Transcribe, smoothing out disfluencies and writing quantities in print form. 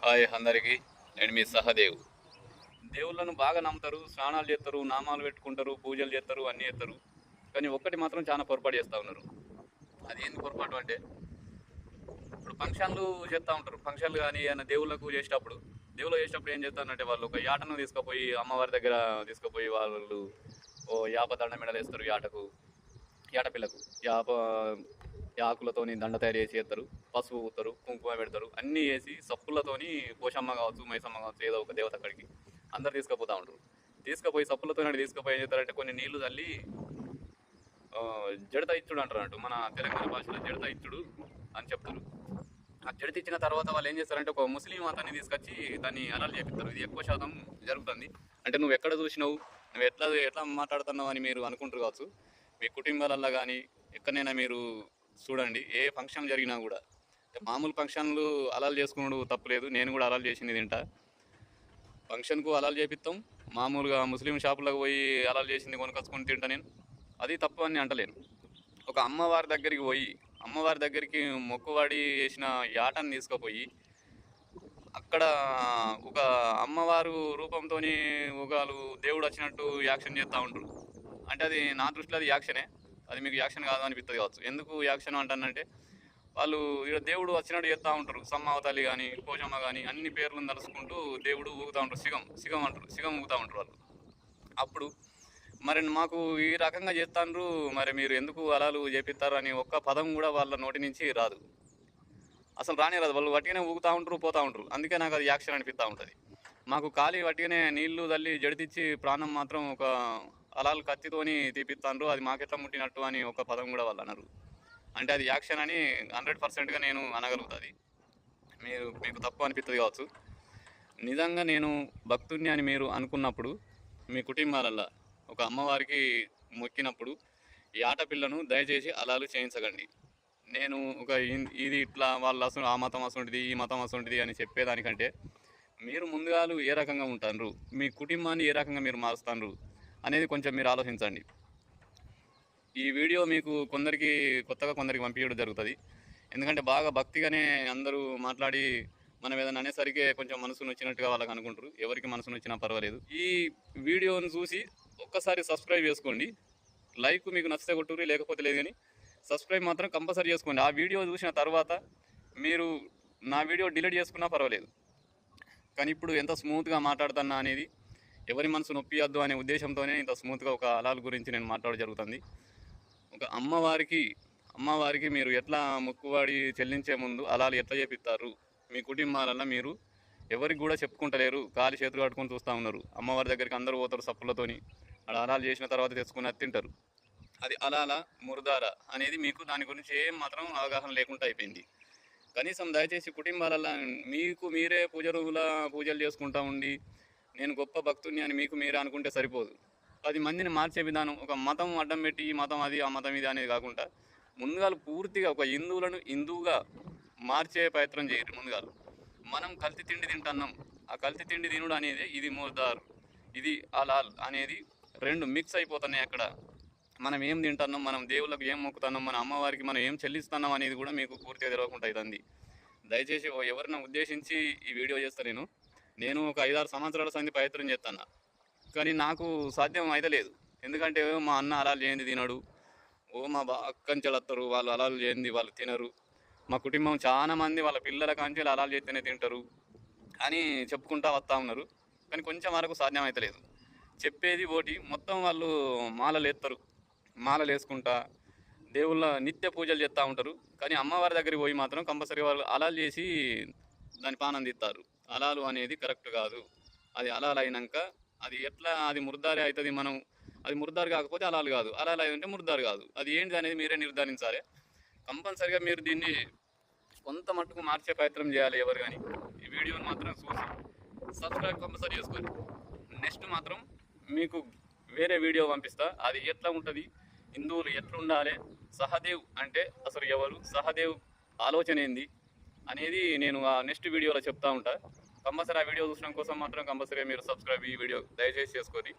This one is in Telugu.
హాయ్ అందరికీ. నేను మీ సహదేవ్. దేవుళ్ళను బాగా నమ్ముతారు, స్నానాలు చేస్తారు, నామాలు పెట్టుకుంటారు, పూజలు చేస్తారు, అన్నీ చేస్తారు. కానీ ఒక్కటి మాత్రం చాలా పొరపాటు చేస్తూ ఉన్నారు. అది ఏంది పొరపాటు అంటే, ఇప్పుడు ఫంక్షన్లు చేస్తూ ఉంటారు. ఫంక్షన్లు కానీ ఏమైనా దేవుళ్ళకు చేసేటప్పుడు ఏం చేస్తారంటే వాళ్ళు ఒక యాటను తీసుకుపోయి అమ్మవారి దగ్గర తీసుకుపోయి వాళ్ళు ఓ యాప దండ మెడలు వేస్తారు యాట పిల్లకు ఆకులతోని దండ తయారు చేసి చేస్తారు, పసుపు పూస్తారు, కుంకుమ పెడతారు, అన్నీ వేసి సప్పులతోని పోషమ్మ కావచ్చు, మైసమ్మ కావచ్చు, ఏదో ఒక దేవత అక్కడికి అందరు తీసుకుపోతూ ఉంటారు. తీసుకుపోయి సప్పులతో తీసుకుపోయి ఏం చేస్తారంటే కొన్ని నీళ్లు తల్లి జడత ఇచ్చుడు అంటారు అన్నట్టు. మన తెలంగాణ భాషలో జడత ఇచ్చుడు అని చెప్తారు. ఆ జడత ఇచ్చిన తర్వాత వాళ్ళు ఏం చేస్తారంటే ఒక ముస్లిం అతన్ని తీసుకొచ్చి దాన్ని అలలు చేపిస్తారు. ఇది ఎక్కువ శాతం జరుగుతుంది. అంటే నువ్వు ఎక్కడ చూసినావు, నువ్వు ఎట్లా మాట్లాడుతున్నావు అని మీరు అనుకుంటారు కావచ్చు. మీ కుటుంబాలల్లో కానీ ఎక్కడైనా మీరు చూడండి, ఏ ఫంక్షన్ జరిగినా కూడా మామూలు ఫంక్షన్లు అలాలు చేసుకున్నాడు తప్పులేదు. నేను కూడా అలాలు చేసింది తింటా. ఫంక్షన్కు అలాలు చేపిస్తాం, మామూలుగా ముస్లిం షాపులకు పోయి అలాలు చేసింది కొనుకొచ్చుకొని తింటా నేను. అది తప్పు అని అంటలేను. ఒక అమ్మవారి దగ్గరికి మొక్కువాడి వేసిన యాటను తీసుకుపోయి అక్కడ ఒక అమ్మవారు రూపంతో ఉగాలు దేవుడు వచ్చినట్టు యాక్షన్ చేస్తూ ఉంటారు. అంటే అది నా దృష్టిలో అది యాక్షనే. అది మీకు యాక్షన్ కాదు అనిపిస్తుంది కావచ్చు. ఎందుకు యాక్షన్ అంటానంటే, వాళ్ళు ఇక్కడ దేవుడు వచ్చినట్టు చేస్తూ ఉంటారు. సమ్మావతల్లి కానీ పోచమ్మ కానీ అన్ని పేర్లను తలుసుకుంటూ దేవుడు ఊగుతూ ఉంటారు. సిగం అంటారు, సిగం ఊగుతూ ఉంటారు వాళ్ళు. అప్పుడు మరి మాకు ఈ రకంగా చేస్తాండ్రు, మరి మీరు ఎందుకు అలాలు చేపిస్తారు అని ఒక్క పదం కూడా వాళ్ళ నోటి నుంచి రాదు. అసలు రాదు. వాళ్ళు వట్టిగానే ఊగుతూ ఉంటారు, పోతూ ఉంటారు. అందుకే నాకు అది యాక్షన్ అనిపిస్తూ ఉంటుంది. మాకు ఖాళీ వట్టిగానే నీళ్లు తల్లి జడితిచ్చి ప్రాణం మాత్రం ఒక అలాలు కత్తితోని తీపిస్తాండ్రు, అది మాకెట్లా ముట్టినట్టు అని ఒక పదం కూడా వాళ్ళు అన్నారు. అంటే అది యాక్షన్ అని 100%గా నేను అనగలుగుతుంది. మీకు తప్పు అనిపిస్తుంది కావచ్చు. నిజంగా నేను భక్తుడిని అని మీరు అనుకున్నప్పుడు మీ కుటుంబాలల్లో ఒక అమ్మవారికి మొక్కినప్పుడు ఈ ఆటపిల్లను దయచేసి అలాలు చేయించకండి. నేను ఒక ఇది ఇట్లా వాళ్ళు అసలు ఆ మతం అసలుంటిది, ఈ మతం అసలుంటిది అని చెప్పేదానికంటే మీరు ముందుగాలు ఏ రకంగా ఉంటారు, మీ కుటుంబాన్ని ఏ రకంగా మీరు మారుస్తారు అనేది కొంచెం మీరు ఆలోచించండి. ఈ వీడియో మీకు కొత్తగా కొందరికి పంపించడం జరుగుతుంది. ఎందుకంటే బాగా భక్తిగానే అందరూ మాట్లాడి మనం ఏదైనా అనేసరికి కొంచెం మనసు నచ్చినట్టుగా వాళ్ళకి అనుకుంటారు. ఎవరికి మనసు నచ్చినా పర్వాలేదు. ఈ వీడియోను చూసి ఒక్కసారి సబ్స్క్రైబ్ చేసుకోండి. లైక్ మీకు నచ్చితే కొట్టుర్రి, లేకపోతే లేదు. కానీ సబ్స్క్రైబ్ మాత్రం కంపల్సరీ చేసుకోండి. ఆ వీడియో చూసిన తర్వాత మీరు నా వీడియో డిలీట్ చేసుకున్నా పర్వాలేదు. కానీ ఇప్పుడు ఎంత స్మూత్గా మాట్లాడుతున్నా అనేది ఎవరి మనసు నొప్పియద్దు అనే ఉద్దేశంతోనే ఇంత స్మూత్గా ఒక అలాల గురించి నేను మాట్లాడడం జరుగుతుంది. ఒక అమ్మవారికి మీరు ఎట్లా మొక్కువాడి చెల్లించే ముందు అలాలు ఎట్లా చేపిస్తారు, మీ కుటుంబాలల్లో మీరు ఎవరికి కూడా చెప్పుకుంటలేరు, కాలి చేతులు కట్టుకొని చూస్తూ ఉన్నారు. అమ్మవారి దగ్గరికి అందరూ పోతారు సప్పులతోని, అలాలు చేసిన తర్వాత తెచ్చుకుని అది తింటారు. అది అలాల మురదార అనేది మీకు దాని గురించి ఏం మాత్రం అవగాహన లేకుండా అయిపోయింది. కనీసం దయచేసి కుటుంబాలల్లో మీకు మీరే పూజలు చేసుకుంటూ ఉండి నేను గొప్ప భక్తుని అని మీకు మీరే అనుకుంటే సరిపోదు. 10 మందిని మార్చే విధానం, ఒక మతం అడ్డం పెట్టి ఈ మతం అది ఆ మతం ఇది అనేది కాకుండా ముందుగా పూర్తిగా ఒక హిందువుగా మార్చే ప్రయత్నం చేయరు. ముందుగా మనం కల్తీ తిండి తింటున్నాం, ఆ కల్తీ తిండి తినుడు అనేది ఇది ముర్దార్, ఇది అలాల్ అనేది రెండు మిక్స్ అయిపోతున్నాయి. అక్కడ మనం ఏం తింటున్నాం, మనం దేవుళ్ళకు ఏం మొక్కుతున్నాం, మన అమ్మవారికి మనం ఏం చెల్లిస్తున్నాం అనేది కూడా మీకు పూర్తిగా తెలియకుండా అవుతుంది. దయచేసి ఎవరిని ఉద్దేశించి ఈ వీడియో చేస్తాను. నేను ఒక 5-6 సంవత్సరాల సంది ప్రయత్నం చేస్తాను, కానీ నాకు సాధ్యం అయితలేదు. ఎందుకంటే మా అన్న అలాలు చేయండి తినడు, మా అక్కంచెలు వస్తారు, వాళ్ళు అలాలు చేయండి వాళ్ళు తినరు, మా కుటుంబం చాలా మంది వాళ్ళ పిల్లల కాంచెలు అలాలు చేస్తేనే తింటారు అని చెప్పుకుంటా వస్తూ ఉన్నారు. కానీ కొంచెం వరకు సాధ్యం అవుతలేదు. చెప్పేది ఓటి, మొత్తం వాళ్ళు మాలలు వేసుకుంటా దేవుళ్ళ నిత్య పూజలు చేస్తూ ఉంటారు. కానీ అమ్మవారి దగ్గరికి పోయి మాత్రం కంపల్సరీ వాళ్ళు అలాలు చేసి దాని పానం తీస్తారు. అలాలు అనేది కరెక్ట్ కాదు. అది అలాలు అయినాక అది ముర్దారి అవుతుంది. అది ముర్దారు కాకపోతే అలాలు కాదు, అలాలు అయితే ముర్దారు కాదు. అది ఏంటి అనేది మీరే నిర్ధారించాలి. కంపల్సరిగా మీరు దీన్ని కొంత మట్టుకు మార్చే ప్రయత్నం చేయాలి ఎవరు కానీ. ఈ వీడియోని మాత్రం చూసి సబ్స్క్రైబ్ కంపల్సరీ చేసుకోండి. నెక్స్ట్ మాత్రం మీకు వేరే వీడియో పంపిస్తా, అది ఎట్లా ఉంటుంది, హిందువులు ఎట్లా ఉండాలి, సహదేవ్ అంటే అసలు ఎవరు, సహదేవ్ ఆలోచన ఏంది అనేది నేను ఆ నెక్స్ట్ వీడియోలో చెప్తా ఉంటా. కంపల్సరీ ఆ వీడియో చూసడం కోసం మాత్రం కంపల్సరీ మీరు సబ్స్క్రైబ్ ఈ వీడియో దయచేసి చేసుకోండి.